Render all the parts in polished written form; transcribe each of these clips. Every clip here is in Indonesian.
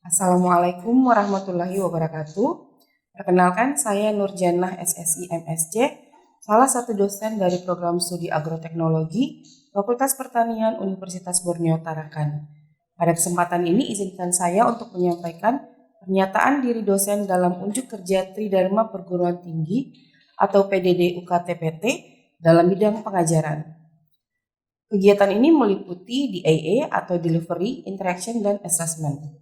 Assalamualaikum warahmatullahi wabarakatuh. Perkenalkan, saya Nurjannah SSI MSc, salah satu dosen dari program studi agroteknologi Fakultas Pertanian Universitas Borneo Tarakan. Pada kesempatan ini, izinkan saya untuk menyampaikan pernyataan diri dosen dalam unjuk kerja Tridharma Perguruan Tinggi atau PDD UKT-PT dalam bidang pengajaran. Kegiatan ini meliputi DIA atau Delivery, Interaction, dan Assessment.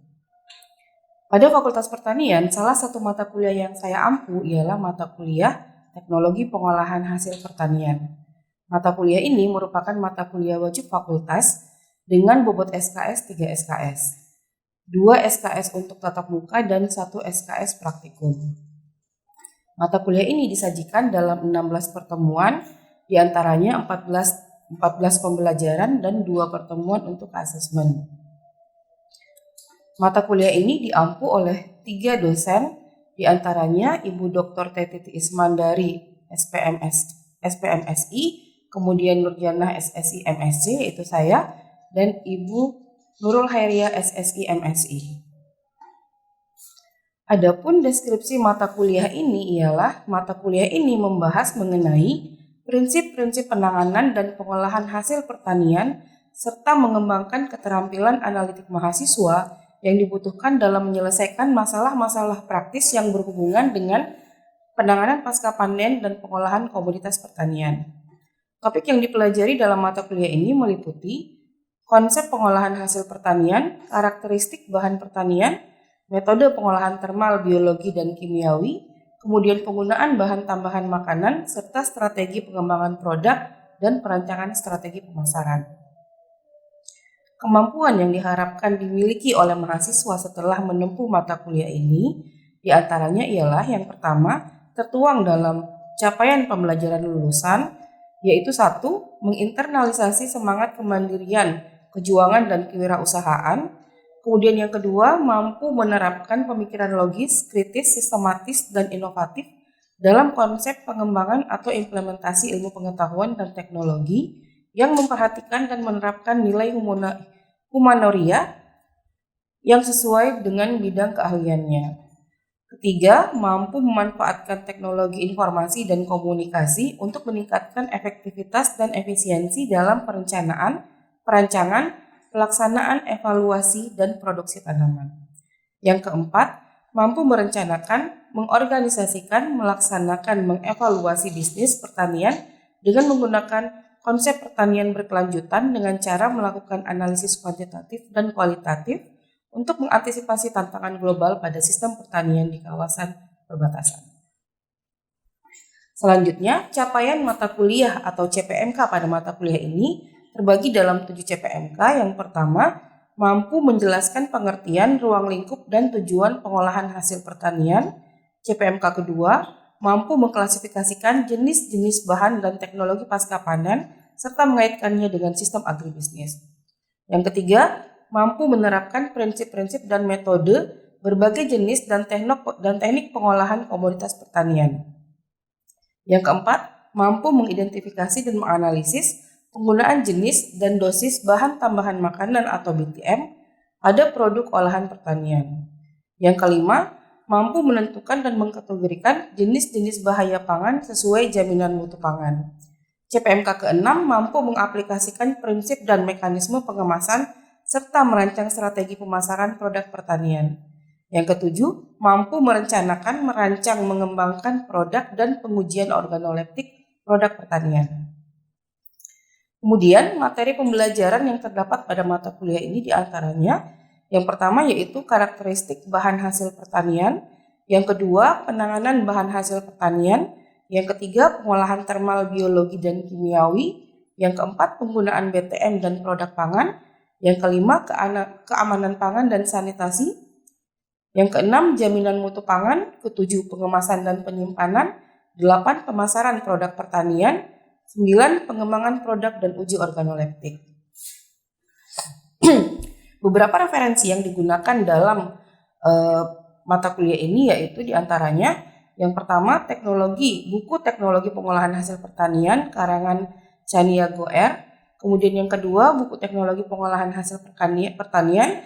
Pada Fakultas Pertanian, salah satu mata kuliah yang saya ampu ialah mata kuliah Teknologi Pengolahan Hasil Pertanian. Mata kuliah ini merupakan mata kuliah wajib fakultas dengan bobot SKS 3 SKS. 2 SKS untuk tatap muka dan 1 SKS praktikum. Mata kuliah ini disajikan dalam 16 pertemuan, diantaranya 14 pembelajaran dan 2 pertemuan untuk asesmen. Mata kuliah ini diampu oleh 3 dosen, diantaranya Ibu Dr. Teti Ismandari SPMSI, kemudian Nurjannah SSI MSc, itu saya, dan Ibu Nurul Hairiah SSI MSI. Adapun deskripsi mata kuliah ini ialah mata kuliah ini membahas mengenai prinsip-prinsip penanganan dan pengolahan hasil pertanian serta mengembangkan keterampilan analitik mahasiswa yang dibutuhkan dalam menyelesaikan masalah-masalah praktis yang berhubungan dengan penanganan pasca panen dan pengolahan komoditas pertanian. Topik yang dipelajari dalam mata kuliah ini meliputi konsep pengolahan hasil pertanian, karakteristik bahan pertanian, metode pengolahan termal, biologi, dan kimiawi, kemudian penggunaan bahan tambahan makanan, serta strategi pengembangan produk dan perancangan strategi pemasaran. Kemampuan yang diharapkan dimiliki oleh mahasiswa setelah menempuh mata kuliah ini diantaranya ialah yang pertama, tertuang dalam capaian pembelajaran lulusan, yaitu 1. Menginternalisasi semangat kemandirian, kejuangan, dan kewirausahaan. Kemudian yang kedua, mampu menerapkan pemikiran logis, kritis, sistematis, dan inovatif dalam konsep pengembangan atau implementasi ilmu pengetahuan dan teknologi yang memperhatikan dan menerapkan nilai humanoria yang sesuai dengan bidang keahliannya. Ketiga, mampu memanfaatkan teknologi informasi dan komunikasi untuk meningkatkan efektivitas dan efisiensi dalam perencanaan, perancangan, pelaksanaan, evaluasi, dan produksi tanaman. Yang keempat, mampu merencanakan, mengorganisasikan, melaksanakan, mengevaluasi bisnis pertanian dengan menggunakan konsep pertanian berkelanjutan dengan cara melakukan analisis kuantitatif dan kualitatif untuk mengantisipasi tantangan global pada sistem pertanian di kawasan perbatasan. Selanjutnya, capaian mata kuliah atau CPMK pada mata kuliah ini terbagi dalam 7 CPMK. Yang pertama, mampu menjelaskan pengertian, ruang lingkup, dan tujuan pengolahan hasil pertanian. CPMK kedua, mampu mengklasifikasikan jenis-jenis bahan dan teknologi pasca panen, serta mengaitkannya dengan sistem agribisnis. Yang ketiga, mampu menerapkan prinsip-prinsip dan metode berbagai jenis dan teknik pengolahan komoditas pertanian. Yang keempat, mampu mengidentifikasi dan menganalisis penggunaan jenis dan dosis bahan tambahan makanan atau BTM pada produk olahan pertanian. Yang kelima, mampu menentukan dan mengkategorikan jenis-jenis bahaya pangan sesuai jaminan mutu pangan. CPMK ke-6 mampu mengaplikasikan prinsip dan mekanisme pengemasan serta merancang strategi pemasaran produk pertanian. Yang ketujuh, mampu merencanakan, merancang, mengembangkan produk dan pengujian organoleptik produk pertanian. Kemudian, materi pembelajaran yang terdapat pada mata kuliah ini diantaranya yang pertama yaitu karakteristik bahan hasil pertanian, yang kedua penanganan bahan hasil pertanian, yang ketiga pengolahan termal, biologi, dan kimiawi, yang keempat penggunaan BTM dan produk pangan, yang kelima keamanan pangan dan sanitasi, yang keenam jaminan mutu pangan, ketujuh pengemasan dan penyimpanan, 8 pemasaran produk pertanian, 9 pengembangan produk dan uji organoleptik. Beberapa referensi yang digunakan dalam mata kuliah ini yaitu diantaranya yang pertama buku teknologi pengolahan hasil pertanian karangan Chania Goer, kemudian yang kedua buku teknologi pengolahan hasil pertanian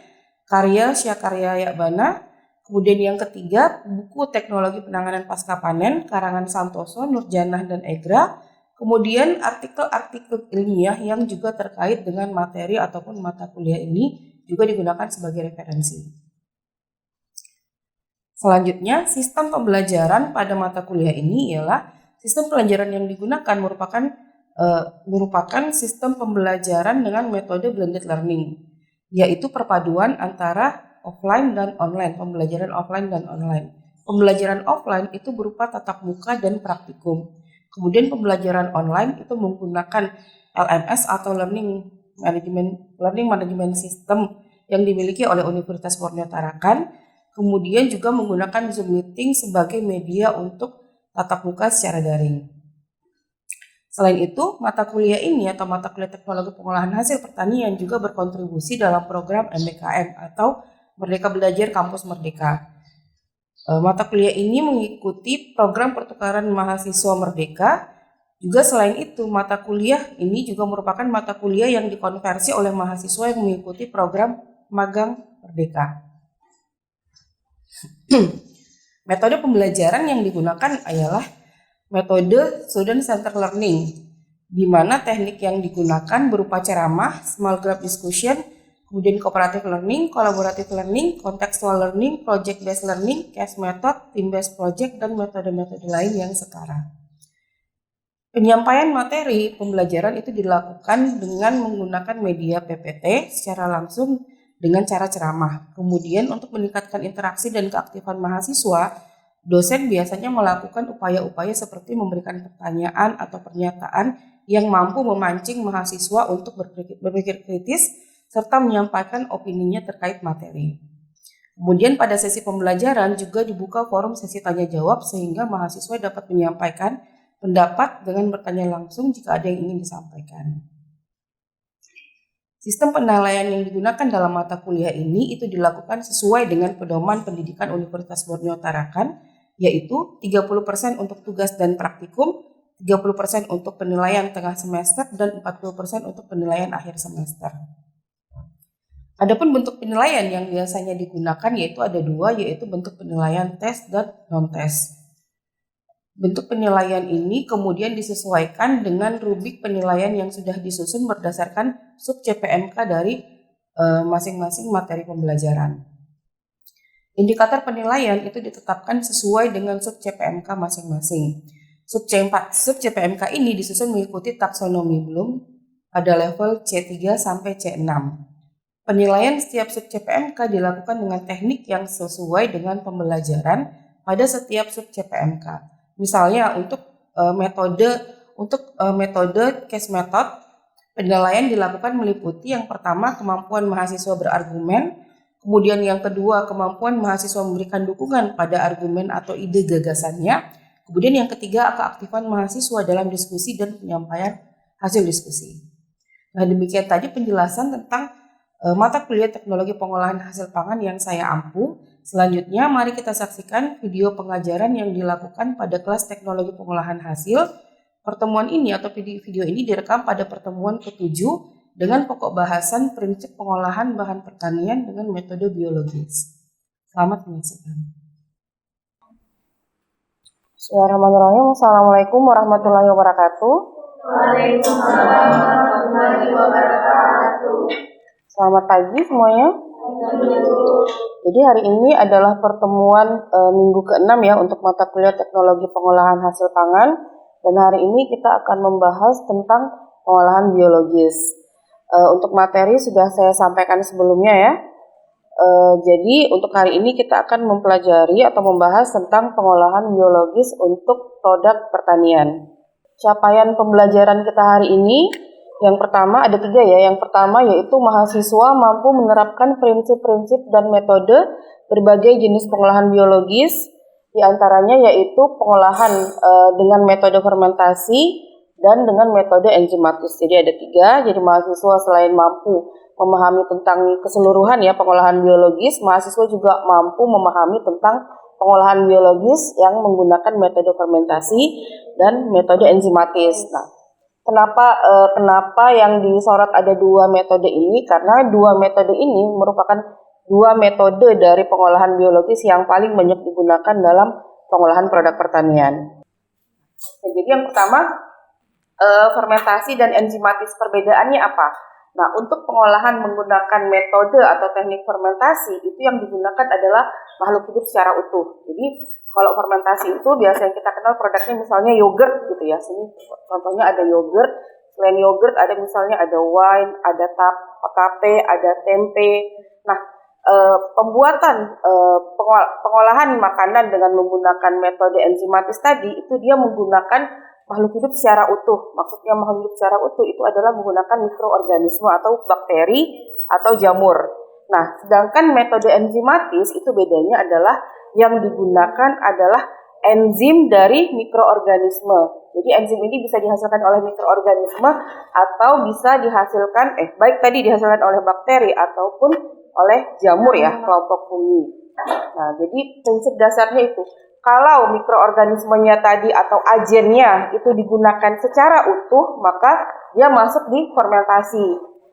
karya Syakarya Yakbana. Kemudian yang ketiga, buku Teknologi Penanganan Pasca Panen karangan Santoso, Nurjanah, dan Egra. Kemudian artikel-artikel ilmiah yang juga terkait dengan materi ataupun mata kuliah ini juga digunakan sebagai referensi. Selanjutnya, sistem pembelajaran pada mata kuliah ini ialah sistem pembelajaran yang digunakan merupakan sistem pembelajaran dengan metode blended learning, yaitu perpaduan antara offline dan online, pembelajaran offline dan online. Pembelajaran offline itu berupa tatap muka dan praktikum. Kemudian pembelajaran online itu menggunakan LMS atau Learning Management System yang dimiliki oleh Universitas Borneo Tarakan. Kemudian juga menggunakan Zoom Meeting sebagai media untuk tatap muka secara daring. Selain itu, mata kuliah ini atau mata kuliah Teknologi Pengolahan Hasil Pertanian juga berkontribusi dalam program MBKM atau Merdeka Belajar Kampus Merdeka. Mata kuliah ini mengikuti program pertukaran mahasiswa merdeka. Juga selain itu, mata kuliah ini juga merupakan mata kuliah yang dikonversi oleh mahasiswa yang mengikuti program magang merdeka. Metode pembelajaran yang digunakan adalah metode Student Centered Learning, di mana teknik yang digunakan berupa ceramah, small group discussion, kemudian cooperative learning, collaborative learning, contextual learning, project-based learning, case method, team-based project, dan metode-metode lain yang setara. Penyampaian materi pembelajaran itu dilakukan dengan menggunakan media PPT secara langsung dengan cara ceramah. Kemudian untuk meningkatkan interaksi dan keaktifan mahasiswa, dosen biasanya melakukan upaya-upaya seperti memberikan pertanyaan atau pernyataan yang mampu memancing mahasiswa untuk berpikir kritis serta menyampaikan opininya terkait materi. Kemudian pada sesi pembelajaran juga dibuka forum sesi tanya jawab sehingga mahasiswa dapat menyampaikan pendapat dengan bertanya langsung jika ada yang ingin disampaikan. Sistem penilaian yang digunakan dalam mata kuliah ini itu dilakukan sesuai dengan pedoman pendidikan Universitas Borneo Tarakan, yaitu 30% untuk tugas dan praktikum, 30% untuk penilaian tengah semester, dan 40% untuk penilaian akhir semester. Adapun bentuk penilaian yang biasanya digunakan yaitu ada dua, yaitu bentuk penilaian tes dan non-tes. Bentuk penilaian ini kemudian disesuaikan dengan rubrik penilaian yang sudah disusun berdasarkan sub CPMK dari masing-masing materi pembelajaran. Indikator penilaian itu ditetapkan sesuai dengan sub CPMK masing-masing. Sub CPMK ini disusun mengikuti taksonomi Bloom pada level C3 sampai C6. Penilaian setiap sub CPMK dilakukan dengan teknik yang sesuai dengan pembelajaran pada setiap sub CPMK. Misalnya untuk metode case method, penilaian dilakukan meliputi yang pertama kemampuan mahasiswa berargumen, kemudian yang kedua kemampuan mahasiswa memberikan dukungan pada argumen atau ide gagasannya, kemudian yang ketiga keaktifan mahasiswa dalam diskusi dan penyampaian hasil diskusi. Nah, demikian tadi penjelasan tentang mata kuliah Teknologi Pengolahan Hasil Pangan yang saya ampu. Selanjutnya, mari kita saksikan video pengajaran yang dilakukan pada kelas Teknologi Pengolahan Hasil. Pertemuan ini atau video ini direkam pada pertemuan ke-7 dengan pokok bahasan prinsip pengolahan bahan pertanian dengan metode biologis. Selamat menyaksikan. Bismillahirrahmanirrahim. Assalamualaikum warahmatullahi wabarakatuh. Waalaikumsalam warahmatullahi wabarakatuh. Selamat pagi semuanya. Jadi hari ini adalah pertemuan minggu ke-6 ya untuk mata kuliah Teknologi Pengolahan Hasil Pangan, dan hari ini kita akan membahas tentang pengolahan biologis. Untuk materi sudah saya sampaikan sebelumnya ya. Jadi untuk hari ini kita akan mempelajari atau membahas tentang pengolahan biologis untuk produk pertanian. Capaian pembelajaran kita hari ini yang pertama ada 3 ya. Yang pertama yaitu mahasiswa mampu menerapkan prinsip-prinsip dan metode berbagai jenis pengolahan biologis, diantaranya yaitu pengolahan dengan metode fermentasi dan dengan metode enzimatis. Jadi ada 3. Jadi mahasiswa selain mampu memahami tentang keseluruhan ya pengolahan biologis, mahasiswa juga mampu memahami tentang pengolahan biologis yang menggunakan metode fermentasi dan metode enzimatis. Nah, kenapa yang disorot ada 2 metode ini? Karena 2 metode ini merupakan dua metode dari pengolahan biologis yang paling banyak digunakan dalam pengolahan produk pertanian. Nah, jadi yang pertama, fermentasi dan enzimatis. Perbedaannya apa? Nah, untuk pengolahan menggunakan metode atau teknik fermentasi, itu yang digunakan adalah makhluk hidup secara utuh. Jadi, kalau fermentasi itu biasanya kita kenal produknya misalnya yogurt gitu ya. Sini contohnya ada yogurt. Selain yogurt ada misalnya ada wine, ada tape, ada tempe. Nah, pembuatan pengolahan makanan dengan menggunakan metode enzimatis tadi itu dia menggunakan makhluk hidup secara utuh. Maksudnya makhluk hidup secara utuh itu adalah menggunakan mikroorganisme atau bakteri atau jamur. Nah, sedangkan metode enzimatis itu bedanya adalah yang digunakan adalah enzim dari mikroorganisme. Jadi enzim ini bisa dihasilkan oleh mikroorganisme atau bisa dihasilkan baik tadi dihasilkan oleh bakteri ataupun oleh jamur ya, kelompok fungi. Nah, jadi prinsip dasarnya itu kalau mikroorganismenya tadi atau agennya itu digunakan secara utuh, maka dia masuk di fermentasi.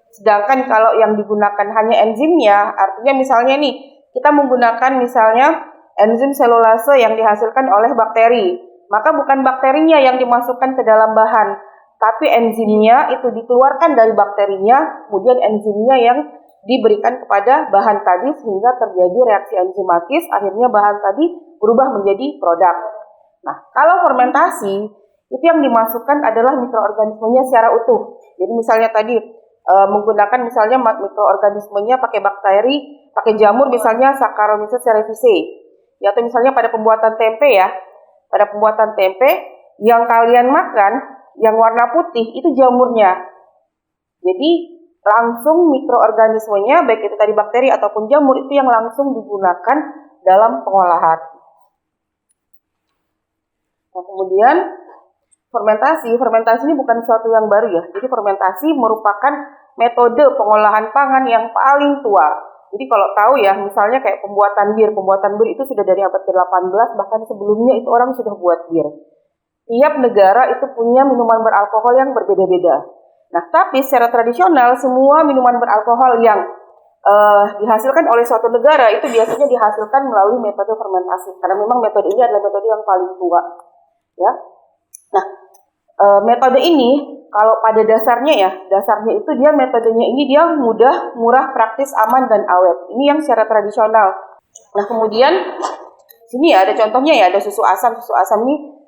Sedangkan kalau yang digunakan hanya enzimnya, artinya misalnya nih, kita menggunakan misalnya enzim selulase yang dihasilkan oleh bakteri, maka bukan bakterinya yang dimasukkan ke dalam bahan, tapi enzimnya itu dikeluarkan dari bakterinya, kemudian enzimnya yang diberikan kepada bahan tadi sehingga terjadi reaksi enzimatis, akhirnya bahan tadi berubah menjadi produk. Nah, kalau fermentasi, itu yang dimasukkan adalah mikroorganismenya secara utuh. Jadi misalnya tadi menggunakan misalnya mikroorganismenya pakai bakteri, pakai jamur misalnya Saccharomyces cerevisiae. Ya, atau misalnya pada pembuatan tempe ya, pada pembuatan tempe yang kalian makan, yang warna putih itu jamurnya. Jadi langsung mikroorganismenya, baik itu tadi bakteri ataupun jamur, itu yang langsung digunakan dalam pengolahan. Nah, kemudian fermentasi ini bukan sesuatu yang baru ya. Jadi fermentasi merupakan metode pengolahan pangan yang paling tua. Jadi kalau tahu ya, misalnya kayak pembuatan bir itu sudah dari abad ke-18, bahkan sebelumnya itu orang sudah buat bir. Tiap negara itu punya minuman beralkohol yang berbeda-beda. Nah, tapi secara tradisional semua minuman beralkohol yang dihasilkan oleh suatu negara itu biasanya dihasilkan melalui metode fermentasi. Karena memang metode ini adalah metode yang paling tua. Ya. Nah, metode ini kalau pada dasarnya itu dia metodenya ini dia mudah, murah, praktis, aman, dan awet. Ini yang secara tradisional. Nah, kemudian sini ya ada contohnya ya, ada susu asam. Susu asam ini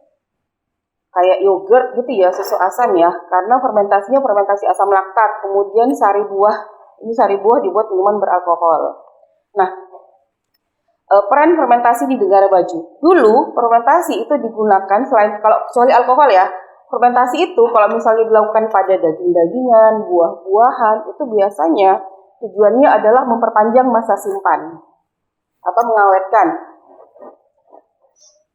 kayak yogurt gitu ya, susu asam ya, karena fermentasinya fermentasi asam laktat. Kemudian sari buah dibuat minuman beralkohol. Nah, peran fermentasi di negara maju. Dulu fermentasi itu digunakan selain kalau kecuali alkohol ya. Fermentasi itu kalau misalnya dilakukan pada daging-dagingan, buah-buahan, itu biasanya tujuannya adalah memperpanjang masa simpan atau mengawetkan.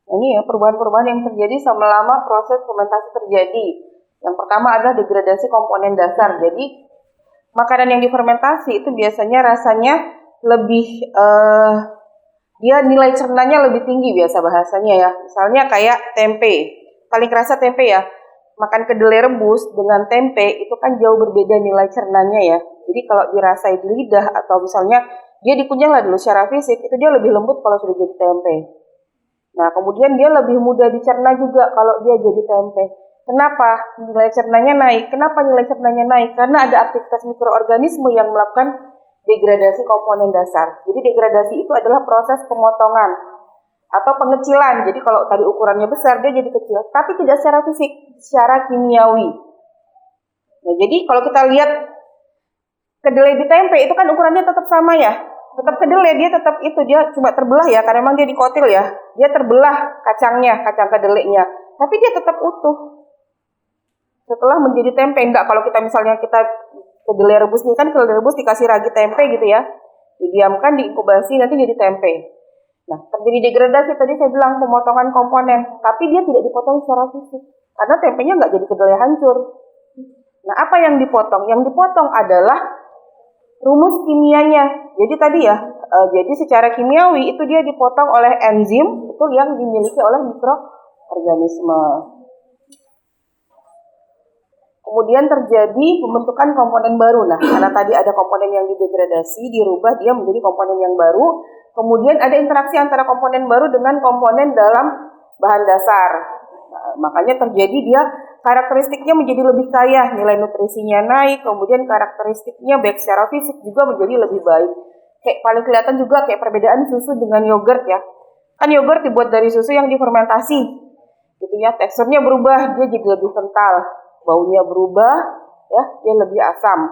Ini ya perubahan-perubahan yang terjadi selama proses fermentasi terjadi. Yang pertama adalah degradasi komponen dasar. Jadi makanan yang difermentasi itu biasanya rasanya lebih dia nilai cernanya lebih tinggi biasa bahasanya ya. Misalnya kayak tempe. Paling kerasa tempe ya. Makan kedelai rebus dengan tempe itu kan jauh berbeda nilai cernanya ya. Jadi kalau dirasai di lidah atau misalnya dia dikunyah lah dulu secara fisik, itu dia lebih lembut kalau sudah jadi tempe. Nah, kemudian dia lebih mudah dicerna juga kalau dia jadi tempe. Kenapa nilai cernanya naik? Kenapa nilai cernanya naik? Karena ada aktivitas mikroorganisme yang melakukan degradasi komponen dasar. Jadi degradasi itu adalah proses pemotongan atau pengecilan. Jadi kalau tadi ukurannya besar, dia jadi kecil, tapi tidak secara fisik, secara kimiawi. Nah, jadi kalau kita lihat kedelai di tempe itu kan ukurannya tetap sama ya. Tetap kedelai, dia tetap itu, dia cuma terbelah ya, karena memang dia dikotil ya. Dia terbelah kacang kedelainya, tapi dia tetap utuh. Setelah menjadi tempe, enggak kalau kita misalnya kedelai rebus nih kan, kedelai rebus dikasih ragi tempe gitu ya. Didiamkan, diinkubasi, nanti jadi tempe. Nah, terjadi degradasi tadi saya bilang pemotongan komponen, tapi dia tidak dipotong secara fisik karena tempenya nggak jadi kedelai hancur. Nah, apa yang dipotong? Yang dipotong adalah rumus kimianya. Jadi tadi ya, jadi secara kimiawi itu dia dipotong oleh enzim itu yang dimiliki oleh mikroorganisme. Kemudian terjadi pembentukan komponen baru. Nah, karena tadi ada komponen yang didegradasi, dirubah dia menjadi komponen yang baru. Kemudian ada interaksi antara komponen baru dengan komponen dalam bahan dasar. Nah, makanya terjadi dia karakteristiknya menjadi lebih kaya, nilai nutrisinya naik, kemudian karakteristiknya baik secara fisik juga menjadi lebih baik. Kayak paling kelihatan juga kayak perbedaan susu dengan yogurt ya. Kan yogurt dibuat dari susu yang difermentasi. Gitu ya, teksturnya berubah, dia jadi lebih kental. Baunya berubah, ya, dia lebih asam.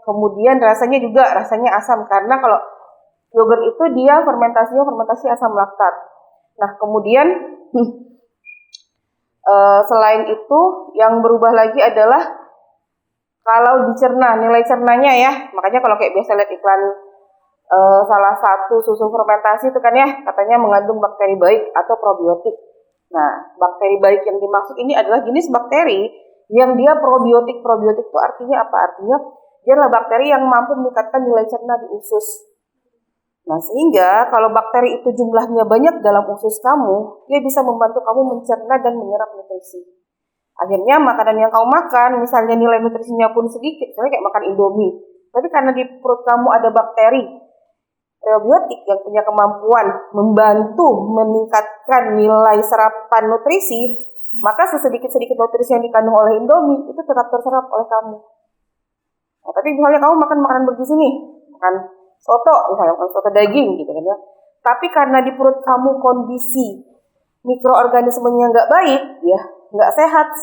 Kemudian rasanya juga asam karena kalau yogurt itu dia fermentasi asam laktat. Nah, kemudian selain itu yang berubah lagi adalah kalau dicerna, nilai cernanya ya. Makanya kalau kayak biasa lihat iklan salah satu susu fermentasi itu kan ya katanya mengandung bakteri baik atau probiotik. Nah, bakteri baik yang dimaksud ini adalah jenis bakteri yang dia probiotik. Probiotik itu artinya apa? Artinya dia adalah bakteri yang mampu meningkatkan nilai cerna di usus. Nah, sehingga kalau bakteri itu jumlahnya banyak dalam usus kamu, dia bisa membantu kamu mencerna dan menyerap nutrisi. Akhirnya makanan yang kamu makan, misalnya nilai nutrisinya pun sedikit, misalnya kayak makan Indomie, tapi karena di perut kamu ada bakteri probiotik yang punya kemampuan membantu meningkatkan nilai serapan nutrisi, maka sesedikit-sedikit nutrisi yang dikandung oleh Indomie itu tetap terserap oleh kamu. Nah, tapi misalnya kamu makan makanan bergizi nih, makan soto, misalnya makan soto daging gitu kan ya. Tapi karena di perut kamu kondisi mikroorganismenya nggak baik, ya nggak sehat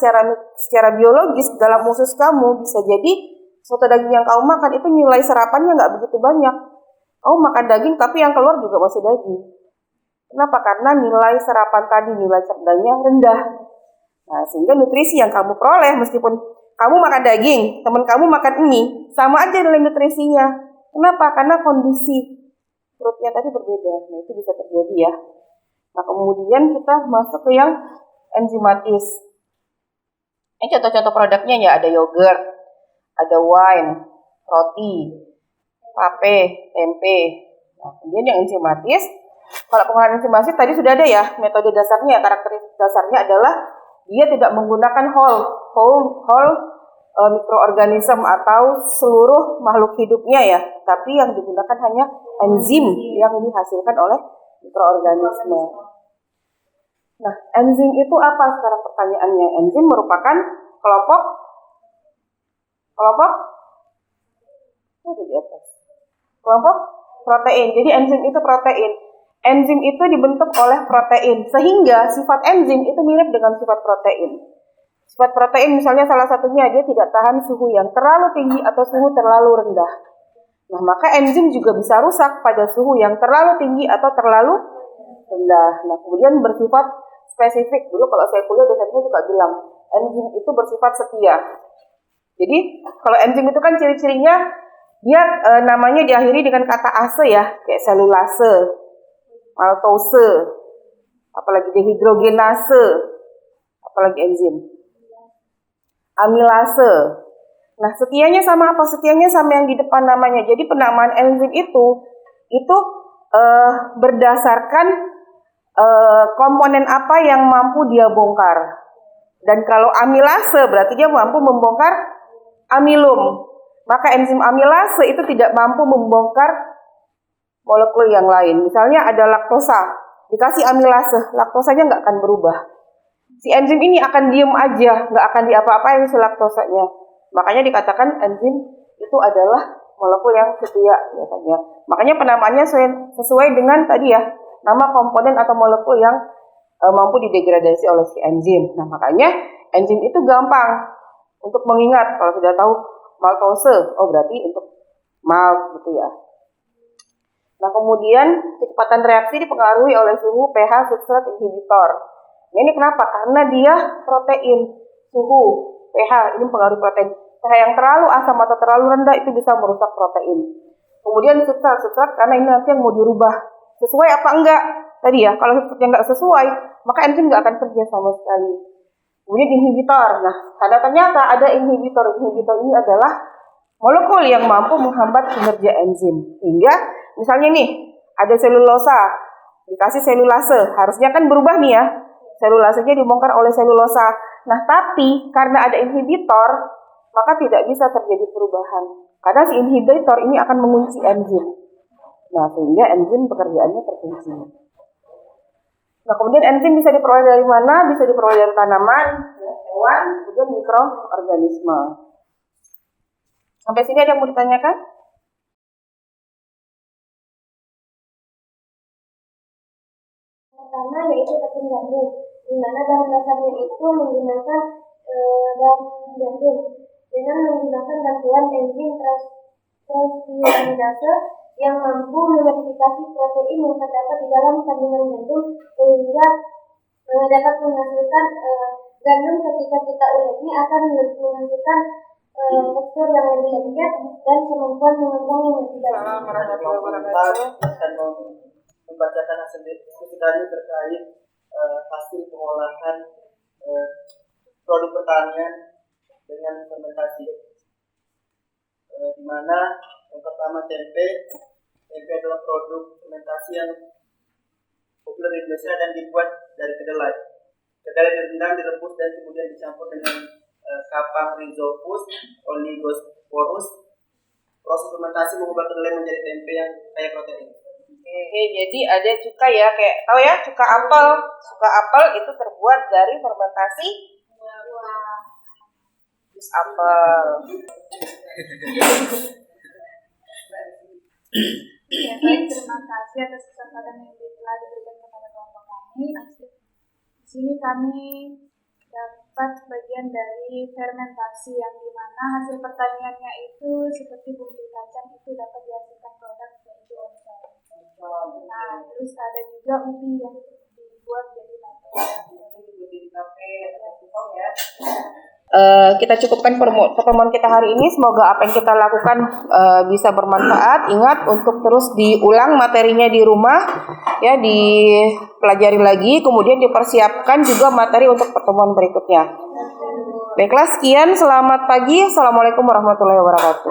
secara biologis dalam usus kamu, bisa jadi soto daging yang kamu makan itu nilai serapannya nggak begitu banyak. Kamu makan daging tapi yang keluar juga masih daging. Kenapa? Karena nilai serapan tadi, nilai cernanya rendah. Nah, sehingga nutrisi yang kamu peroleh meskipun kamu makan daging, teman kamu makan mie, sama aja nilai nutrisinya. Kenapa? Karena kondisi perutnya tadi berbeda. Nah, itu bisa terjadi ya. Nah, kemudian kita masuk ke yang enzimatis. Ini contoh-contoh produknya ya, ada yogurt, ada wine, roti, tape, tempe. Nah, kemudian yang enzimatis, kalau pengolahan enzimatis tadi sudah ada ya, metode dasarnya, karakteristik dasarnya adalah dia tidak menggunakan whole mikroorganisme atau seluruh makhluk hidupnya ya, tapi yang digunakan hanya enzim yang dihasilkan oleh mikroorganisme. Nah, enzim itu apa sekarang pertanyaannya? Enzim merupakan kelompok di atas. Kelompok protein. Jadi enzim itu protein. Enzim itu dibentuk oleh protein, sehingga sifat enzim itu mirip dengan sifat protein. Sifat protein misalnya salah satunya dia tidak tahan suhu yang terlalu tinggi atau suhu terlalu rendah. Nah, maka enzim juga bisa rusak pada suhu yang terlalu tinggi atau terlalu rendah. Nah, kemudian bersifat spesifik. Dulu kalau saya kuliah dosennya suka bilang, enzim itu bersifat setia. Jadi, kalau enzim itu kan ciri-cirinya dia namanya diakhiri dengan kata ase ya, kayak selulase, maltose, apalagi dehidrogenase, apalagi enzim, amilase. Nah, setianya sama apa? Setianya sama yang di depan namanya. Jadi penamaan enzim itu berdasarkan komponen apa yang mampu dia bongkar. Dan kalau amilase berarti dia mampu membongkar amilum. Maka enzim amilase itu tidak mampu membongkar molekul yang lain. Misalnya ada laktosa, dikasih amilase, laktosanya nggak akan berubah. Si enzim ini akan diem aja, nggak akan diapa-apain si laktosanya. Makanya dikatakan enzim itu adalah molekul yang setia biasanya. Makanya penamaannya sesuai dengan tadi ya, nama komponen atau molekul yang mampu didegradasi oleh si enzim. Nah, makanya enzim itu gampang untuk mengingat. Kalau sudah tahu maltose, oh berarti untuk malt gitu ya. Nah, kemudian kecepatan reaksi dipengaruhi oleh suhu, pH, substrat, inhibitor. Nah, ini kenapa? Karena dia protein, suhu, pH ini mempengaruhi protein. pH yang terlalu asam atau terlalu rendah itu bisa merusak protein. Kemudian substrat karena ini nanti yang mau dirubah sesuai apa enggak tadi ya. Kalau substratnya enggak sesuai, maka enzim enggak akan kerja sama sekali. Kemudian inhibitor. Nah, ternyata ada inhibitor. Inhibitor ini adalah molekul yang mampu menghambat kinerja enzim. Sehingga misalnya nih, ada selulosa, dikasih selulase, harusnya kan berubah nih ya. Selulasenya dibongkar oleh selulosa. Nah, tapi karena ada inhibitor, maka tidak bisa terjadi perubahan. Karena si inhibitor ini akan mengunci enzim. Nah, sehingga enzim pekerjaannya terkunci. Nah, kemudian enzim bisa diperoleh dari mana? Bisa diperoleh dari tanaman, hewan, kemudian mikroorganisme. Sampai sini ada yang mau ditanyakan? Pertama yaitu tepung gandum, di mana bahan dasarnya itu menggunakan bahan gandum dengan menggunakan bantuan enzim transglutaminase yang mampu memodifikasi protein yang terdapat di dalam kandungan gandum sehingga dapat menghasilkan gandum ketika kita uleknya akan menghasilkan tekstur yang lebih lengket dan kemampuan mengembang yang lebih baik. Dan membacakan hasil diskusi tadi terkait hasil pengolahan produk pertanian dengan fermentasi, di mana yang pertama tempe adalah produk fermentasi yang populer di Indonesia dan dibuat dari kedelai. Kedelai direndam, direbus dan kemudian dicampur dengan kapang Rhizopus oligosporus. Proses fermentasi mengubah kedelai menjadi tempe yang kaya protein. Oke, jadi ada cuka ya, kayak tahu ya cuka apel. Cuka apel itu terbuat dari fermentasi jus apel. Ya, baik, terima kasih atas kesempatan yang telah diberikan kepada kelompok kami. Di sini kami dapat bagian dari fermentasi yang dimana hasil pertaniannya itu seperti bumbu kacang itu dapat dihasilkan produk yaitu oncom. Nah, terus ada juga ubi yang dibuat jadi Kita cukupkan pertemuan kita hari ini. Semoga apa yang kita lakukan bisa bermanfaat. Ingat untuk terus diulang materinya di rumah, ya, dipelajari lagi, kemudian dipersiapkan juga materi untuk pertemuan berikutnya. Baiklah, sekian. Selamat pagi. Assalamualaikum warahmatullahi wabarakatuh.